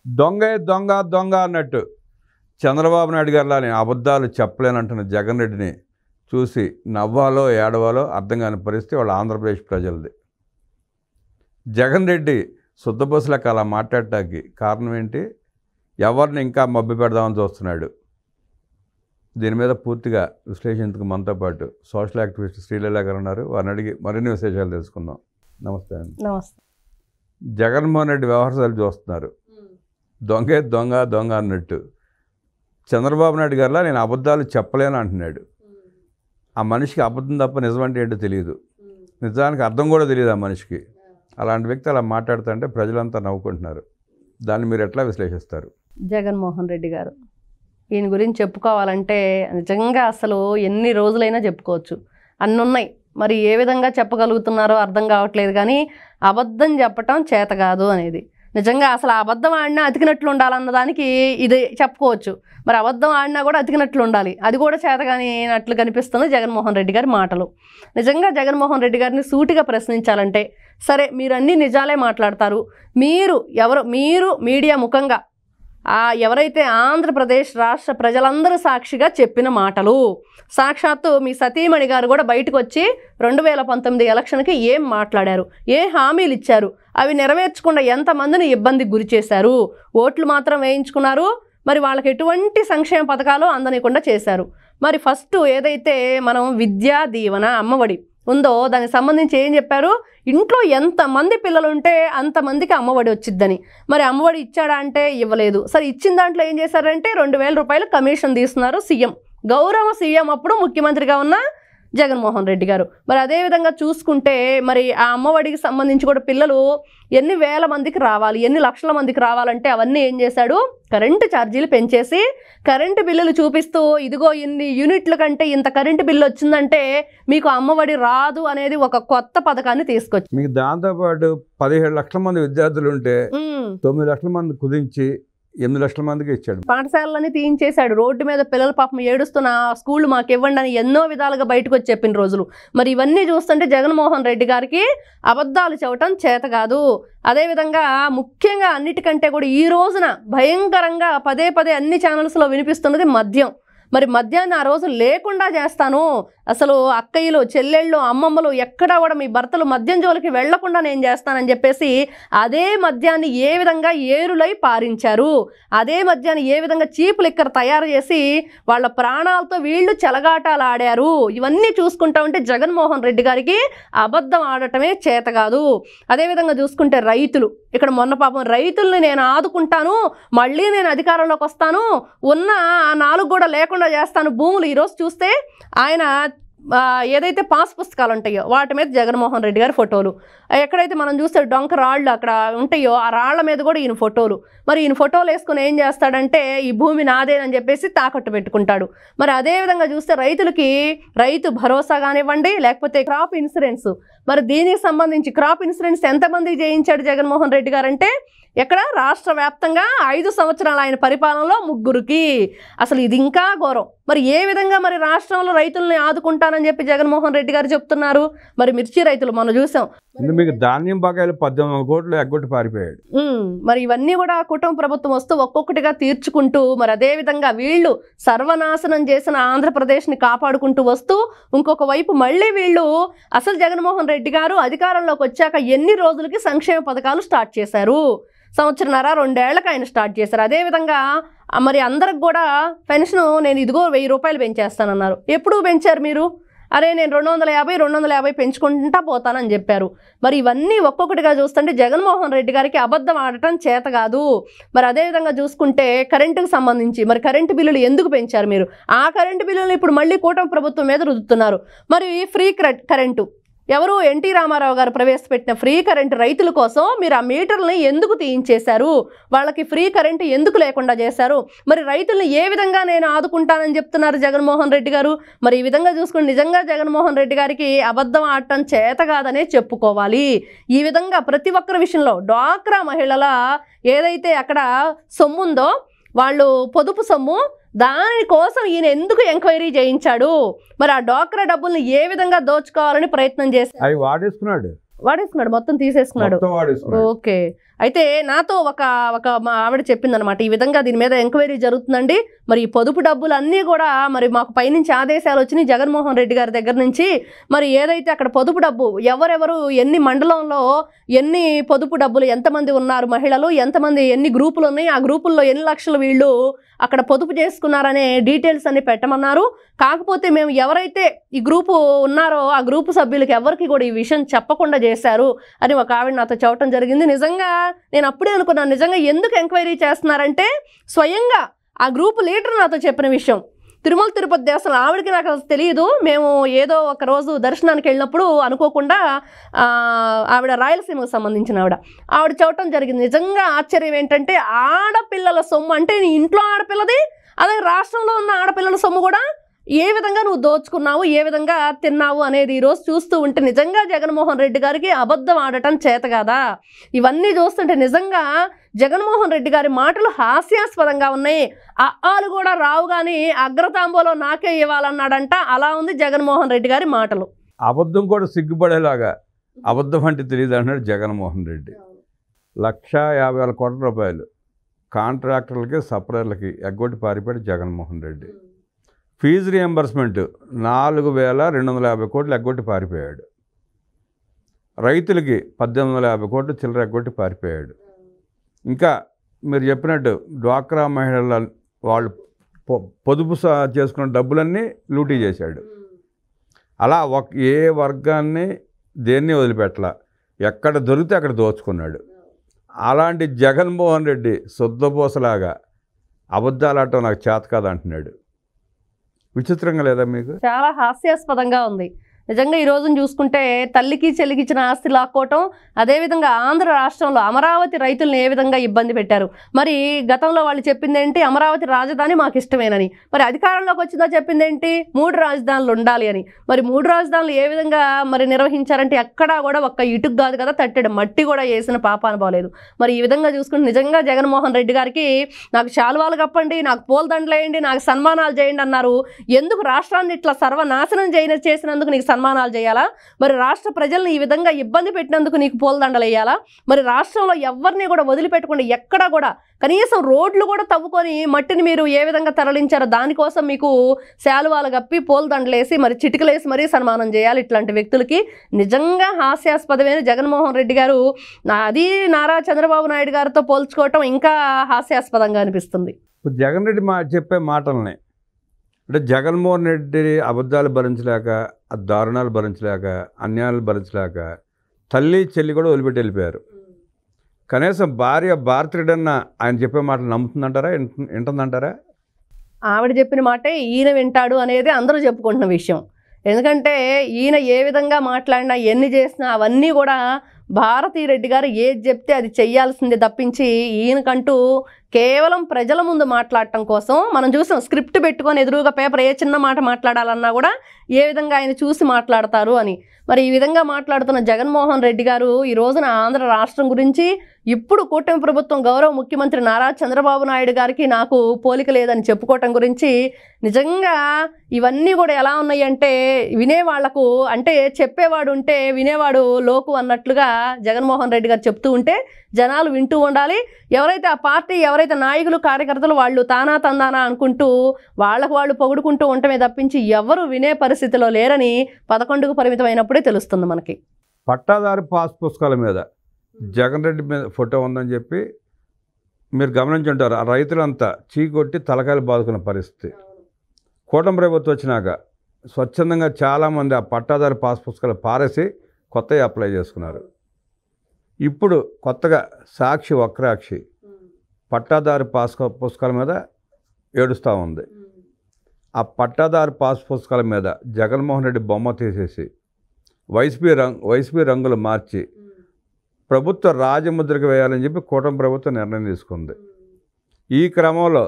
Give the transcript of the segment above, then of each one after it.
దొంగే దొంగ దొంగ అన్నట్టు చంద్రబాబు నాయుడు గారిలా నేను అబద్ధాలు చెప్పలేనంటున్న జగన్ రెడ్డిని చూసి నవ్వాలో ఏడవాలో అర్థం కాని పరిస్థితి వాళ్ళ ఆంధ్రప్రదేశ్ ప్రజలది. జగన్ రెడ్డి శుద్ధబస్సులకు అలా మాట్లాడటానికి కారణం ఏంటి? ఎవరిని ఇంకా మభ్య పెడదామని చూస్తున్నాడు. దీని మీద పూర్తిగా విశ్లేషించుకు మనతో పాటు సోషల్ యాక్టివిస్ట్ శ్రీలీల గారు ఉన్నారు. వారిని అడిగి మరిన్ని విశేషాలు తెలుసుకుందాం. నమస్తే అండి. నమస్తే. జగన్మోహన్ రెడ్డి వ్యవహారాలు చూస్తున్నారు. దొంగే దొంగ దొంగ అన్నట్టు చంద్రబాబు నాయుడు గారిలా నేను అబద్ధాలు చెప్పలేను అంటున్నాడు. ఆ మనిషికి అబద్ధం తప్ప నిజం అంటే ఏంటో తెలియదు. నిజానికి అర్థం కూడా తెలియదు ఆ మనిషికి. అలాంటి వ్యక్తి అలా మాట్లాడుతుంటే ప్రజలంతా నవ్వుకుంటున్నారు. దాన్ని మీరు ఎట్లా విశ్లేషిస్తారు? జగన్మోహన్ రెడ్డి గారు ఈయన గురించి చెప్పుకోవాలంటే నిజంగా అసలు ఎన్ని రోజులైనా చెప్పుకోవచ్చు. అన్నీ ఉన్నాయి. మరి ఏ విధంగా చెప్పగలుగుతున్నారో అర్థం కావట్లేదు. కానీ అబద్ధం చెప్పటం చేత కాదు అనేది నిజంగా అసలు అబద్ధం ఆడినా అతికినట్లు ఉండాలన్న దానికి ఇది చెప్పుకోవచ్చు. మరి అబద్ధం ఆడినా కూడా అతికినట్లు ఉండాలి, అది కూడా చేతగానినట్లు కనిపిస్తుంది జగన్మోహన్ రెడ్డి గారి మాటలు. నిజంగా జగన్మోహన్ రెడ్డి గారిని సూటిగా ప్రశ్నించాలంటే, సరే మీరు అన్ని నిజాలే మాట్లాడతారు, మీరు మీడియా ముఖంగా ఎవరైతే ఆంధ్రప్రదేశ్ రాష్ట్ర ప్రజలందరూ సాక్షిగా చెప్పిన మాటలు, సాక్షాత్తు మీ సతీమణి గారు కూడా బయటకు వచ్చి 2019 ఎలక్షన్కి ఏం మాట్లాడారు, ఏ హామీలు ఇచ్చారు, అవి నెరవేర్చకుండా ఎంతమందిని ఇబ్బందికి గురి చేశారు, ఓట్లు మాత్రం వేయించుకున్నారు, మరి వాళ్ళకి ఎటువంటి సంక్షేమ పథకాలు అందనీయకుండా చేశారు. మరి ఫస్ట్ ఏదైతే మనం విద్యా దీవెన అమ్మఒడి ఉందో దానికి సంబంధించి ఏం చెప్పారు, ఇంట్లో ఎంతమంది పిల్లలు ఉంటే అంతమందికి అమ్మఒడి వచ్చిద్దని. మరి అమ్మఒడి ఇచ్చాడా అంటే ఇవ్వలేదు. సరే ఇచ్చిన దాంట్లో ఏం చేశారంటే 2000 రూపాయలు కమిషన్ తీస్తున్నారు సీఎం, గౌరవ సీఎం అప్పుడు ముఖ్యమంత్రిగా ఉన్న జగన్మోహన్ రెడ్డి గారు. మరి అదేవిధంగా చూసుకుంటే మరి ఆ అమ్మఒడికి సంబంధించి కూడా పిల్లలు ఎన్ని వేల మందికి రావాలి, ఎన్ని లక్షల మందికి రావాలంటే అవన్నీ ఏం చేశాడు, కరెంటు ఛార్జీలు పెంచేసి కరెంటు బిల్లులు చూపిస్తూ ఇదిగో ఇన్ని యూనిట్ల కంటే ఇంత కరెంటు బిల్లు వచ్చిందంటే మీకు అమ్మఒడి రాదు అనేది ఒక కొత్త పథకాన్ని తీసుకొచ్చి మీకు దాంతోపాటు 17 లక్షల మంది విద్యార్థులు ఉంటే 9 లక్షల మంది కుదించి 8 లక్షల మందికి ఇచ్చాడు. పాఠశాలలని తీయించేశాడు. రోడ్డు మీద పిల్లల పాపం ఏడుస్తున్న స్కూళ్ళు మాకు ఇవ్వండి అని ఎన్నో విధాలుగా బయటకు వచ్చి చెప్పిన రోజులు. మరి ఇవన్నీ చూస్తుంటే జగన్మోహన్ రెడ్డి గారికి అబద్ధాలు చెప్పటం చేత కాదు. అదేవిధంగా ముఖ్యంగా అన్నిటికంటే కూడా ఈ రోజున భయంకరంగా పదే పదే అన్ని ఛానల్స్లో వినిపిస్తున్నది మద్యం. మరి మద్యాన్ని ఆ రోజు లేకుండా చేస్తాను, అసలు అక్కయ్యలు చెల్లెళ్ళు అమ్మమ్మలు ఎక్కడా కూడా మీ భర్తలు మద్యం జోలికి వెళ్లకుండా నేను చేస్తానని చెప్పేసి అదే మద్యాన్ని ఏ విధంగా ఏరులై పారించారు, అదే మద్యాన్ని ఏ విధంగా చీప్ లిక్కర్ తయారు చేసి వాళ్ళ ప్రాణాలతో వీళ్ళు చెలగాటాలు ఆడారు. ఇవన్నీ చూసుకుంటా ఉంటే జగన్మోహన్ రెడ్డి గారికి అబద్ధం ఆడటమే చేత కాదు. అదేవిధంగా చూసుకుంటే రైతులు, ఇక్కడ మొన్న పాపం రైతుల్ని నేను ఆదుకుంటాను, మళ్ళీ నేను అధికారంలోకి వస్తాను, ఉన్న ఆ 4 కూడా లేకుండా చేస్తాను భూములు. ఈరోజు చూస్తే ఆయన ఏదైతే పాస్ పుస్తకాలు ఉంటాయో వాటి మీద జగన్మోహన్ రెడ్డి గారి ఫోటోలు, ఎక్కడైతే మనం చూస్తే డొంక రాళ్ళు అక్కడ ఉంటాయో ఆ రాళ్ల మీద కూడా ఈయన ఫోటోలు. మరి ఈయన ఫోటోలు వేసుకుని ఏం చేస్తాడంటే ఈ భూమి నాదేనని చెప్పేసి తాకట్టు పెట్టుకుంటాడు. మరి అదేవిధంగా చూస్తే రైతులకి రైతు భరోసా కానివ్వండి, లేకపోతే క్రాప్ ఇన్సూరెన్స్, మరి దీనికి సంబంధించి క్రాప్ ఇన్సూరెన్స్ ఎంతమందికి చేయించాడు జగన్మోహన్ రెడ్డి గారు అంటే ఎక్కడ రాష్ట్ర వ్యాప్తంగా 5 సంవత్సరాలు ఆయన పరిపాలనలో 3కి. అసలు ఇది ఇంకా ఘోరం. మరి ఏ విధంగా మరి రాష్ట్రంలో రైతుల్ని ఆదుకుంటానని చెప్పి జగన్మోహన్ రెడ్డి గారు చెప్తున్నారు. మరి మిర్చి రైతులు మనం చూసాం, మీకు ధాన్యం బకాయిలు 18 కోట్లు ఎగ్గొట్టి పారిపోయాడు. మరి ఇవన్నీ కూడా కుటుంబ ప్రభుత్వం వస్తూ ఒక్కొక్కటిగా తీర్చుకుంటూ మరి అదేవిధంగా వీళ్ళు సర్వనాశనం చేసిన ఆంధ్రప్రదేశ్ని కాపాడుకుంటూ వస్తూ ఇంకొక వైపు మళ్ళీ వీళ్ళు అసలు జగన్మోహన్ రెడ్డి గారు అధికారంలోకి వచ్చాక ఎన్ని రోజులకి సంక్షేమ పథకాలు స్టార్ట్ చేశారు, 1.5-2 ఏళ్లకు ఆయన స్టార్ట్ చేశారు. అదేవిధంగా మరి అందరికి కూడా పెన్షన్ నేను ఇదిగో 1000 రూపాయలు పెంచేస్తానన్నారు. ఎప్పుడు పెంచారు మీరు? అరే నేను 250 పెంచుకుంటా పోతానని చెప్పారు. మరి ఇవన్నీ ఒక్కొక్కటిగా చూస్తుంటే జగన్మోహన్ రెడ్డి గారికి అబద్ధం ఆడటం చేత కాదు. మరి అదేవిధంగా చూసుకుంటే కరెంటుకు సంబంధించి మరి కరెంటు బిల్లులు ఎందుకు పెంచారు మీరు? ఆ కరెంటు బిల్లులు ఇప్పుడు మళ్ళీ కూటమి ప్రభుత్వం మీద రుద్దుతున్నారు. మరి ఫ్రీ కరెంటు ఎవరు ఎన్టీ రామారావు గారు ప్రవేశపెట్టిన ఫ్రీ కరెంటు రైతుల కోసం మీరు ఆ మీటర్లని ఎందుకు తీయించేశారు, వాళ్ళకి ఫ్రీ కరెంటు ఎందుకు లేకుండా చేశారు? మరి రైతుల్ని ఏ విధంగా నేను ఆదుకుంటానని చెప్తున్నారు జగన్మోహన్ రెడ్డి గారు? మరి ఈ విధంగా చూసుకుని నిజంగా జగన్మోహన్ రెడ్డి గారికి అబద్ధం ఆడటం చేత కాదనే చెప్పుకోవాలి. ఈ విధంగా ప్రతి ఒక్కరి విషయంలో డ్వాక్రా మహిళల ఏదైతే అక్కడ సొమ్ము ఉందో వాళ్ళు పొదుపు సొమ్ము, దానికోసం ఈయన ఎందుకు ఎంక్వైరీ చేయించాడు? మరి ఆ డ్వాక్రా డబ్బుల్ని ఏ విధంగా దోచుకోవాలని ప్రయత్నం చేశాడు? వాడేసుకున్నాడు, మొత్తం తీసేసుకున్నాడు. ఓకే. అయితే నాతో ఒక ఒక మా ఆవిడ చెప్పిందనమాట, ఈ విధంగా దీని మీద ఎంక్వైరీ జరుగుతుందండి, మరి ఈ పొదుపు డబ్బులు అన్నీ కూడా మరి మాకు పైనుంచి ఆదేశాలు వచ్చినాయి జగన్మోహన్ రెడ్డి గారి దగ్గర నుంచి, మరి ఏదైతే అక్కడ పొదుపు డబ్బు ఎవరెవరు ఎన్ని మండలంలో ఎన్ని పొదుపు డబ్బులు ఎంతమంది ఉన్నారు మహిళలు, ఎంతమంది ఎన్ని గ్రూపులు ఉన్నాయి, ఆ గ్రూపుల్లో ఎన్ని లక్షలు వీళ్ళు అక్కడ పొదుపు చేసుకున్నారనే డీటెయిల్స్ అన్ని పెట్టమన్నారు. కాకపోతే మేము ఎవరైతే ఈ గ్రూపు ఉన్నారో ఆ గ్రూపు సభ్యులకి ఎవరికి కూడా ఈ విషయం చెప్పకుండా చేశారు అని ఒక ఆవిడ నాతో చెప్పడం జరిగింది. నిజంగా నేను అప్పుడే అనుకున్నాను, నిజంగా ఎందుకు ఎంక్వైరీ చేస్తున్నారంటే స్వయంగా ఆ గ్రూపు లీడర్ నాతో చెప్పిన విషయం. తిరుమల తిరుపతి దేవస్థానం ఆవిడకి నాకు అసలు తెలియదు. మేము ఏదో ఒక రోజు దర్శనానికి వెళ్ళినప్పుడు అనుకోకుండా ఆవిడ రాయలసీమకు సంబంధించిన ఆవిడ చెప్పడం జరిగింది. నిజంగా ఆశ్చర్యం ఏంటంటే ఆడపిల్లల సొమ్ము అంటే నీ ఇంట్లో ఆడపిల్లది, అలాగే రాష్ట్రంలో ఉన్న ఆడపిల్లల సొమ్ము కూడా ఏ విధంగా నువ్వు దోచుకున్నావు, ఏ విధంగా తిన్నావు అనేది ఈరోజు చూస్తూ ఉంటే నిజంగా జగన్మోహన్ రెడ్డి గారికి అబద్ధం ఆడటం చేత కదా. ఇవన్నీ చూస్తుంటే నిజంగా జగన్మోహన్ రెడ్డి గారి మాటలు హాస్యాస్పదంగా ఉన్నాయి. ఆలు కూడా రావు కానీ అగ్రతాంబోలో నాకే ఇవ్వాలన్నాడంట, అలా ఉంది జగన్మోహన్ రెడ్డి గారి మాటలు. అబద్ధం కూడా సిగ్గుపడేలాగా అబద్ధం అంటే తెలియదు అన్నాడు జగన్మోహన్ రెడ్డి. 1,50,000 కోట్ల రూపాయలు కాంట్రాక్టర్లకి సప్లయర్లకి ఎగ్గొట్టి పారిపోయాడు జగన్మోహన్ రెడ్డి. ఫీజు రియంబర్స్మెంట్ 4,250 కోట్లు ఎగ్గొట్టి పారిపోయాడు. రైతులకి 1,850 కోట్లు చిల్లర ఎగ్గొట్టి పారిపోయాడు. ఇంకా మీరు చెప్పినట్టు డ్వాక్రా మహిళల వాళ్ళు పొదుపు చేసుకున్న డబ్బులన్నీ లూటీ చేశాడు. అలా ఏ వర్గాన్ని దేన్ని వదిలిపెట్టలా, ఎక్కడ దొరికితే అక్కడ దోచుకున్నాడు. అలాంటి జగన్మోహన్ రెడ్డి శుద్ధపోసలాగా అబద్ధాలు ఆడటం నాకు చేత కాదు అంటున్నాడు. విచిత్రంగా లేదా మీకు? చాలా హాస్యాస్పదంగా ఉంది నిజంగా. ఈ రోజును చూసుకుంటే తల్లికి చెల్లికి ఇచ్చిన ఆస్తి లాక్కోవటం, అదేవిధంగా ఆంధ్ర రాష్ట్రంలో అమరావతి రైతులను ఏ విధంగా ఇబ్బంది పెట్టారు. మరి గతంలో వాళ్ళు చెప్పింది ఏంటి, అమరావతి రాజధాని మాకు ఇష్టమేనని. మరి అధికారంలోకి వచ్చిందా చెప్పింది ఏంటి, 3 రాజధానులు ఉండాలి అని. మరి 3 రాజధానులు ఏ విధంగా మరి నిర్వహించారంటే ఎక్కడా కూడా ఒక్క ఇటుకు కాదు కదా, తట్టెడు మట్టి కూడా వేసిన పాపాన పోలేదు. మరి ఈ విధంగా చూసుకుంటే నిజంగా జగన్మోహన్ రెడ్డి గారికి నాకు శాలువాలు కప్పండి, నాకు పూలదండలు వేయండి, నాకు సన్మానాలు చేయండి అన్నారు. ఎందుకు రాష్ట్రాన్ని ఇట్లా సర్వనాశనం చేసినందుకు నీకు సన్మానాలు చేయాలా? మరి రాష్ట్ర ప్రజల్ని ఈ విధంగా ఇబ్బంది పెట్టినందుకు నీకు పూలదండలు వేయాలా? మరి రాష్ట్రంలో ఎవరిని కూడా వదిలిపెట్టకుండా ఎక్కడ కూడా కనీసం రోడ్లు కూడా తవ్వుకొని మట్టిని మీరు ఏ విధంగా తరలించారో దానికోసం మీకు శాలువాలు కప్పి పూలదండలు వేసి మరి చిటికలేసి మరీ సన్మానం చేయాలి. ఇట్లాంటి వ్యక్తులకి నిజంగా హాస్యాస్పదమైన జగన్మోహన్ రెడ్డి గారు అది నారా చంద్రబాబు నాయుడు గారితో పోల్చుకోవటం ఇంకా హాస్యాస్పదంగా అనిపిస్తుంది. జగన్ రెడ్డి చెప్పే మాటల్ని అంటే జగన్మోహన్ రెడ్డి అబద్ధాలు భరించలేక, దారుణాలు భరించలేక, అన్యాయాలు భరించలేక తల్లి చెల్లి కూడా వదిలిపెట్టి వెళ్ళిపోయారు. కనీసం భార్య భారతీయుడన్న ఆయన చెప్పే మాటలు నమ్ముతుందంటారా, వింటుందంటారా? ఆవిడ చెప్పిన మాటే ఈయన వింటాడు అనేది అందరూ చెప్పుకుంటున్న విషయం. ఎందుకంటే ఈయన ఏ విధంగా మాట్లాడినా ఎన్ని చేసినా అవన్నీ కూడా భారతీరెడ్డి గారు ఏది చెప్తే అది చెయ్యాల్సిందే తప్పించి ఈయనకంటూ కేవలం ప్రజల ముందు మాట్లాడటం కోసం మనం చూసాం. స్క్రిప్ట్ పెట్టుకొని ఎదురుగా పేపర్ ఏ చిన్న మాట మాట్లాడాలన్నా కూడా ఏ విధంగా ఆయన చూసి మాట్లాడతారు అని. మరి ఈ విధంగా మాట్లాడుతున్న జగన్మోహన్ రెడ్డి గారు ఈ రోజున ఆంధ్ర రాష్ట్రం గురించి ఇప్పుడు కూటమి ప్రభుత్వం గౌరవ ముఖ్యమంత్రి నారా చంద్రబాబు నాయుడు గారికి నాకు పోలిక లేదని చెప్పుకోవటం గురించి నిజంగా ఇవన్నీ కూడా ఎలా ఉన్నాయి అంటే వినేవాళ్లకు అంటే చెప్పేవాడు ఉంటే వినేవాడు లోకు అన్నట్లుగా జగన్మోహన్ రెడ్డి గారు చెప్తూ ఉంటే జనాలు వింటూ ఉండాలి. ఎవరైతే ఆ పార్టీ ఎవరైతే నాయకులు కార్యకర్తలు వాళ్ళు తానా తందానా అనుకుంటూ వాళ్ళకు వాళ్ళు పొగుడుకుంటూ ఉండటమే తప్పించి ఎవరు వినే పరిస్థితిలో లేరని 11కు పరిమితమైనప్పుడే తెలుస్తుంది మనకి. పట్టాదారు పాస్ పుస్తకాల మీద జగన్ రెడ్డి మీద ఫోటో ఉందని చెప్పి మీరు గమనించుంటారు. ఆ రైతులంతా చీకొట్టి తలకాయలు బాదుకున్న పరిస్థితి. కూటమి ప్రభుత్వం వచ్చినాక స్వచ్ఛందంగా చాలామంది ఆ పట్టాదారు పాస్ పుస్తకాలు పారేసి కొత్తవి అప్లై చేసుకున్నారు. ఇప్పుడు కొత్తగా సాక్షి వక్రాక్షి పట్టాదారు పాస్ పుస్తకాల మీద ఏడుస్తూ ఉంది. ఆ పట్టాదారు పాస్ పుస్తకాల మీద జగన్మోహన్ రెడ్డి బొమ్మ తీసేసి వైసీపీ రంగులు మార్చి ప్రభుత్వ రాజముద్రకు వేయాలని చెప్పి కూటమి ప్రభుత్వం నిర్ణయం తీసుకుంది. ఈ క్రమంలో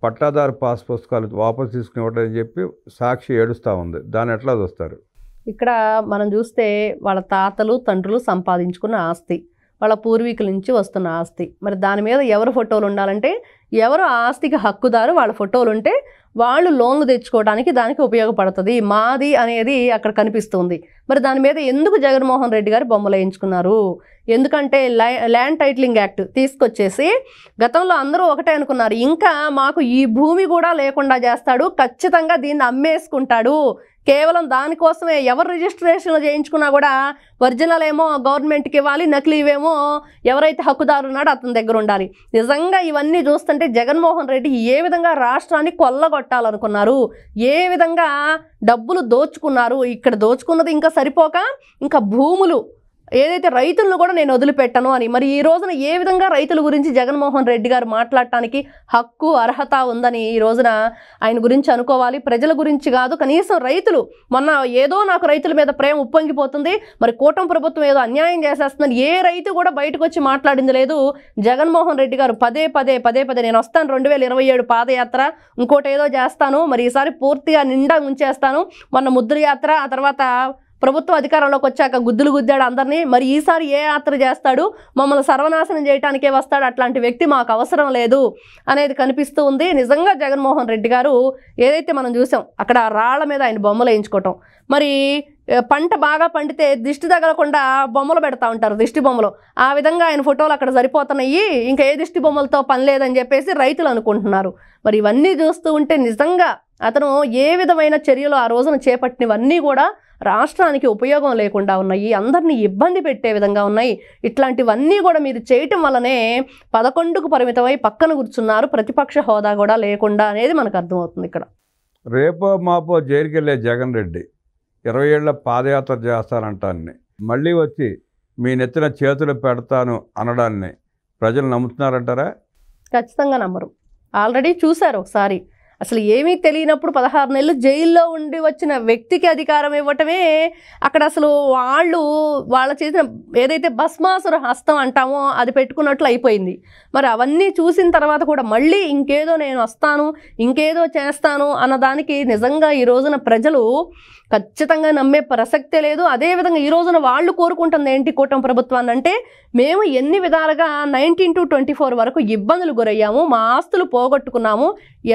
పట్టాదారు పాస్ పుస్తకాలు వాపసు తీసుకునివ్వటని చెప్పి సాక్షి ఏడుస్తూ ఉంది. దాన్ని ఎట్లా చూస్తారు? ఇక్కడ మనం చూస్తే వాళ్ళ తాతలు తండ్రులు సంపాదించుకున్న ఆస్తి వాళ్ళ పూర్వీకుల నుంచి వస్తున్న ఆస్తి. మరి దాని మీద ఎవరు ఫోటోలు ఉండాలంటే, ఎవరు ఆ ఆస్తికి హక్కుదారు వాళ్ళ ఫోటోలు ఉంటే వాళ్ళు లోన్లు తెచ్చుకోవడానికి దానికి ఉపయోగపడుతుంది. మాది అనేది అక్కడ కనిపిస్తుంది. మరి దాని మీద ఎందుకు జగన్మోహన్ రెడ్డి గారు బొమ్మలు వేయించుకున్నారు? ఎందుకంటే ల్యాండ్ టైటిలింగ్ యాక్ట్ తీసుకొచ్చేసి గతంలో అందరూ ఒకటే అనుకున్నారు, ఇంకా మాకు ఈ భూమి కూడా లేకుండా చేస్తాడు, ఖచ్చితంగా దీన్ని అమ్మేసుకుంటాడు, కేవలం దానికోసమే ఎవరు రిజిస్ట్రేషన్లు చేయించుకున్నా కూడా ఒరిజినల్ ఏమో గవర్నమెంట్కి ఇవ్వాలి, నకిలీవేమో ఎవరైతే హక్కుదారు ఉన్నాడో అతని దగ్గర ఉండాలి. నిజంగా ఇవన్నీ చూస్తుంటే జగన్మోహన్ రెడ్డి ఏ విధంగా రాష్ట్రాన్ని కొల్లగొట్టాలనుకున్నారు, ఏ విధంగా డబ్బులు దోచుకున్నారు. ఇక్కడ దోచుకున్నది ఇంకా సరిపోక ఇంకా భూములు ఏదైతే రైతులను కూడా నేను వదిలిపెట్టను అని, మరి ఈ రోజున ఏ విధంగా రైతుల గురించి జగన్మోహన్ రెడ్డి గారు మాట్లాడటానికి హక్కు అర్హత ఉందని ఈ రోజున ఆయన గురించి అనుకోవాలి. ప్రజల గురించి కాదు, కనీసం రైతులు మొన్న ఏదో నాకు రైతుల మీద ప్రేమ ఉప్పొంగిపోతుంది, మరి కూటమి ప్రభుత్వం ఏదో అన్యాయం చేసేస్తుందని ఏ రైతు కూడా బయటకు వచ్చి మాట్లాడింది లేదు. జగన్మోహన్ రెడ్డి గారు పదే పదే నేను వస్తాను 2027 పాదయాత్ర, ఇంకోటి ఏదో చేస్తాను, మరి ఈసారి పూర్తిగా నిండా ఉంచేస్తాను, మొన్న ముద్దుల యాత్ర, ఆ తర్వాత ప్రభుత్వం అధికారంలోకి వచ్చాక గుద్దులు గుద్దాడు అందరినీ, మరి ఈసారి ఏ యాత్ర చేస్తాడు, మమ్మల్ని సర్వనాశనం చేయడానికే వస్తాడు, అట్లాంటి వ్యక్తి మాకు అవసరం లేదు అనేది కనిపిస్తూ ఉంది. నిజంగా జగన్మోహన్ రెడ్డి గారు ఏదైతే మనం చూసాం అక్కడ రాళ్ల మీద ఆయన బొమ్మలు వేయించుకోవటం, మరి పంట బాగా పండితే దిష్టి తగలకుండా బొమ్మలు పెడతా ఉంటారు, దిష్టి బొమ్మలు, ఆ విధంగా ఆయన ఫోటోలు అక్కడ సరిపోతున్నాయి, ఇంకా ఏ దిష్టి బొమ్మలతో పని లేదని చెప్పేసి రైతులు అనుకుంటున్నారు. మరి ఇవన్నీ చూస్తూ ఉంటే నిజంగా అతను ఏ విధమైన చర్యలు ఆ రోజున చేపట్టినవన్నీ కూడా రాష్ట్రానికి ఉపయోగం లేకుండా ఉన్నాయి, అందరినీ ఇబ్బంది పెట్టే విధంగా ఉన్నాయి. ఇట్లాంటివన్నీ కూడా మీరు చేయటం వల్లనే 11కు పరిమితమై పక్కన కూర్చున్నారు, ప్రతిపక్ష హోదా కూడా లేకుండా అనేది మనకు అర్థమవుతుంది. ఇక్కడ రేపో మాపో జైలుకి వెళ్ళే జగన్ రెడ్డి 20 ఏళ్ల పాదయాత్ర చేస్తానంటాన్ని మళ్ళీ వచ్చి మీ నెత్తిన చేతులు పెడతాను అనడాన్ని ప్రజలు నమ్ముతున్నారంటారా? ఖచ్చితంగా నమ్మరు. ఆల్రెడీ చూశారు ఒకసారి, అసలు ఏమీ తెలియనప్పుడు 16 నెలలు జైల్లో ఉండి వచ్చిన వ్యక్తికి అధికారం ఇవ్వటమే అక్కడ అసలు వాళ్ళ చేసిన ఏదైతే భస్మాసుర హస్తం అంటామో అది పెట్టుకున్నట్లు అయిపోయింది. మరి అవన్నీ చూసిన తర్వాత కూడా మళ్ళీ ఇంకేదో నేను వస్తాను, ఇంకేదో చేస్తాను అన్నదానికి నిజంగా ఈ రోజున ప్రజలు ఖచ్చితంగా నమ్మే ప్రసక్తే లేదు. అదేవిధంగా ఈ రోజున వాళ్ళు కోరుకుంటుంది ఏంటి కూటమి ప్రభుత్వాన్ని అంటే, మేము ఎన్ని విధాలుగా 19 to 24 వరకు ఇబ్బందులు గురయ్యాము, మా ఆస్తులు పోగొట్టుకున్నాము,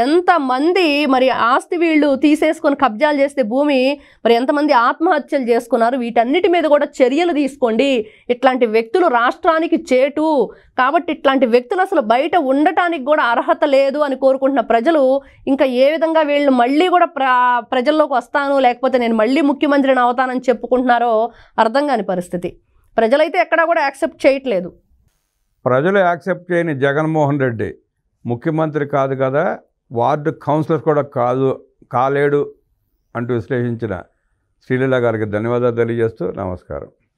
ఎంతమంది మరి ఆస్తి వీళ్ళు తీసేసుకొని కబ్జాలు చేస్తే భూమి మరి ఎంతమంది ఆత్మహత్యలు చేసుకున్నారు, వీటన్నిటి మీద కూడా చర్యలు తీసుకోండి, ఇట్లాంటి వ్యక్తులు రాష్ట్రానికి చేటు కాబట్టి ఇట్లాంటి వ్యక్తులు అసలు బయట ఉండటానికి కూడా అర్హత లేదు అని కోరుకుంటున్న ప్రజలు ఇంకా ఏ విధంగా వీళ్ళు మళ్ళీ కూడా ప్రజల్లోకి వస్తాను, లేకపోతే నేను మళ్ళీ ముఖ్యమంత్రిని అవుతానని చెప్పుకుంటున్నారో అర్థం కాని పరిస్థితి. ప్రజలైతే ఎక్కడా కూడా యాక్సెప్ట్ చేయట్లేదు. ప్రజలు యాక్సెప్ట్ చేయని జగన్మోహన్ రెడ్డి ముఖ్యమంత్రి కాదు కదా, వార్డు కౌన్సిలర్ కూడా కాలేడు అంటూ విశ్లేషించిన శ్రీలీల గారికి ధన్యవాదాలు తెలియజేస్తూ నమస్కారం.